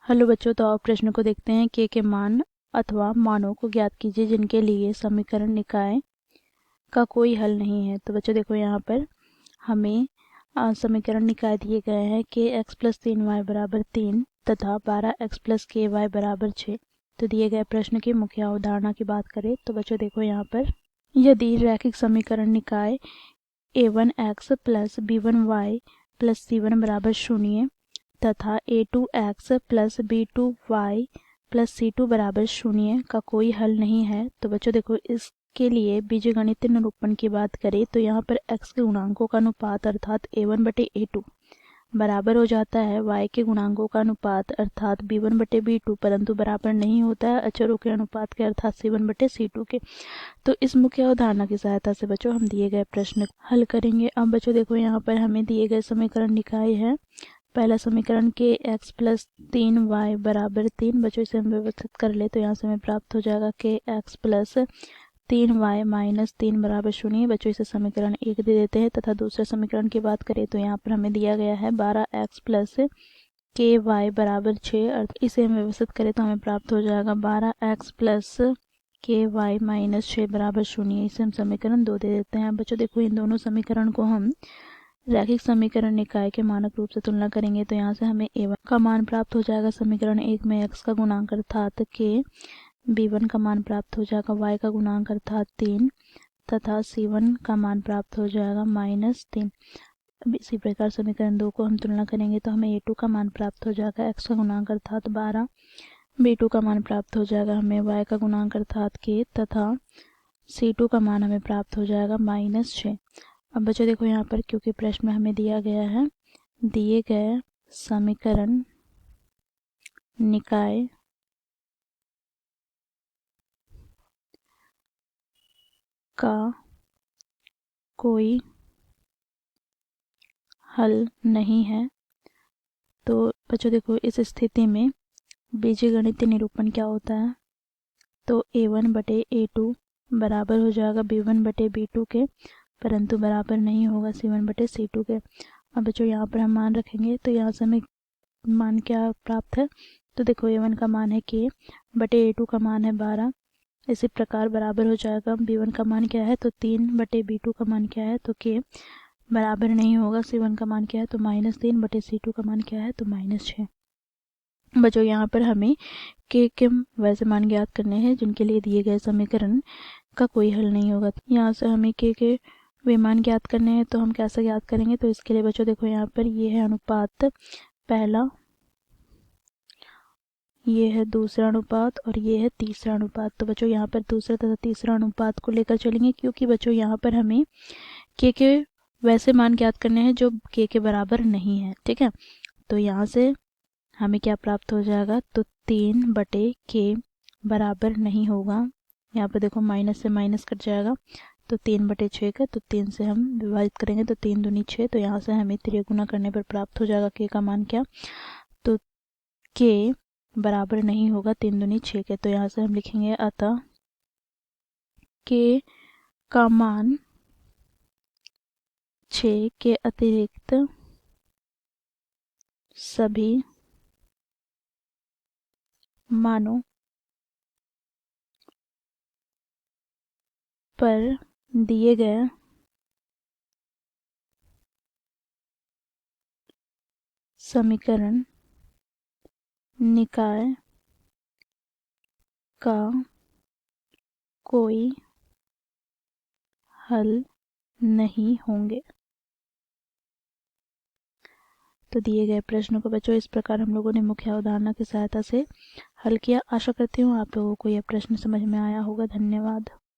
Hello बच्चों, तो आप प्रश्न को देखते हैं। के मान अथवा मानों को ज्ञात कीजिए जिनके लिए समीकरण निकाय का कोई हल नहीं है। तो बच्चों देखो, यहाँ पर हमें समीकरण निकाय दिए गए हैं कि x प्लस 3y बराबर 3 तथा 12x प्लस के वाई बराबर 6। तो दिए गए प्रश्न की मुख्य अवधारणा की बात करें तो बच्चों देखो, यहाँ पर यदि रैखिक समीकरण निकाय a1x plus b1y plus c1 बराबर 0 तथा a2x plus b2y plus c2 बराबर 0 का कोई हल नहीं है, तो बच्चों देखो, इसके लिए बीजगणितीय निरूपण की बात करें तो यहाँ पर x के गुणांकों का अनुपात अर्थात a1 बटे a2 बराबर हो जाता है y के गुणांकों का अनुपात अर्थात b1 बटे b2, परंतु बराबर नहीं होता है अचरों के अनुपात के अर्थात c1 बटे c2 के। तो इस मुख्य अवधारणा की सहायता से बच्चों हम दिए गए प्रश्न हल करेंगे। अब बच्चों देखो, यहाँ पर हमें दिए गए समीकरण निकाय है। पहला समीकरण के x प्लस 3y बराबर 3। बच्चों इसे हम व्यवस्थित कर ले तो यहाँ से हमें प्राप्त हो जाएगा के x प्लस 3y माइनस 3 बराबर 0। बच्चों इसे समीकरण 1 दे देते हैं तथा दूसरे समीकरण की बात करें तो यहाँ पर हमें दिया गया है 12x प्लस के वाई बराबर 6। अर्थ इसे हम व्यवस्थित करें तो हमें प्राप्त हो जाएगा 12x प्लस के वाई माइनस 6 बराबर 0। इसे हम समीकरण 2 दे देते हैं। बच्चों देखो, इन दोनों समीकरण को हम रैखिक समीकरण निकाय के मानक रूप से तुलना करेंगे तो यहाँ से हमें a1 का मान प्राप्त हो जाएगा। समीकरण 1 में x का गुणांक अर्थात के, b1 का मान प्राप्त हो जाएगा y का गुणांक अर्थात 3 तथा c1 का मान प्राप्त हो जाएगा -3। अब इसी प्रकार समीकरण 2 को हम तुलना करेंगे तो हमें a2 का मान प्राप्त हो जाएगा x का गुणांक अर्थात 12, b2 का मान प्राप्त हो जाएगा हमें y का गुणांक अर्थात k तथा c2 का मान हमें प्राप्त हो जाएगा -6। अब बच्चों देखो, यहाँ पर क्योंकि प्रश्न में हमें दिया गया है दिए गए समीकरण निकाय का कोई हल नहीं है, तो बच्चों देखो, इस स्थिति में बीजगणितीय निरूपण क्या होता है तो a1 बटे a2 बराबर हो जाएगा b1 बटे b2 के, परंतु बराबर नहीं होगा c1 बटे c2 के। अब बच्चों यहाँ पर हम मान रखेंगे तो यहाँ से हमें मान क्या प्राप्त है तो देखो, a1 का मान है k बटे a2 का मान है 12। इसी प्रकार बराबर हो जाएगा b1 का मान क्या है तो 3 बटे b2 का मान क्या है तो k बराबर नहीं होगा c1 का मान क्या है तो -3 बटे c2 का मान क्या है तो -6। बच्चों यहाँ पर हमें के वैसे मान ज्ञात करने हैं जिनके लिए दिए गए समीकरण का कोई हल नहीं होगा। यहाँ से हमें के वे मान ज्ञात करने हैं तो हम कैसे ज्ञात करेंगे तो इसके लिए बच्चों देखो, यहाँ पर ये है अनुपात पहला, ये है दूसरा अनुपात और ये है तीसरा अनुपात। तो बच्चों यहाँ पर दूसरा तथा तीसरा अनुपात को लेकर चलेंगे क्योंकि बच्चों यहाँ पर हमें के वैसे मान ज्ञात करने हैं जो के बराबर नहीं है। ठीक है, तो यहाँ से हमें क्या प्राप्त हो जाएगा तो 3 बटे के बराबर नहीं होगा। यहाँ पर देखो, माइनस से माइनस कट जाएगा तो 3 बटे 6 का, तो 3 से हम विभाजित करेंगे तो 3 दूनी 6। तो यहाँ से हमें त्रिगुणा करने पर प्राप्त हो जाएगा के का मान क्या तो के बराबर नहीं होगा 3 दूनी 6 के। तो यहाँ से हम लिखेंगे अतः के का मान 6 के अतिरिक्त सभी मानों पर दिए गए समीकरण निकाय का कोई हल नहीं होंगे। तो दिए गए प्रश्न को बच्चों इस प्रकार हम लोगों ने मुख्य अवधारणा की सहायता से हल किया। आशा करती हूँ आप लोगों को यह प्रश्न समझ में आया होगा। धन्यवाद।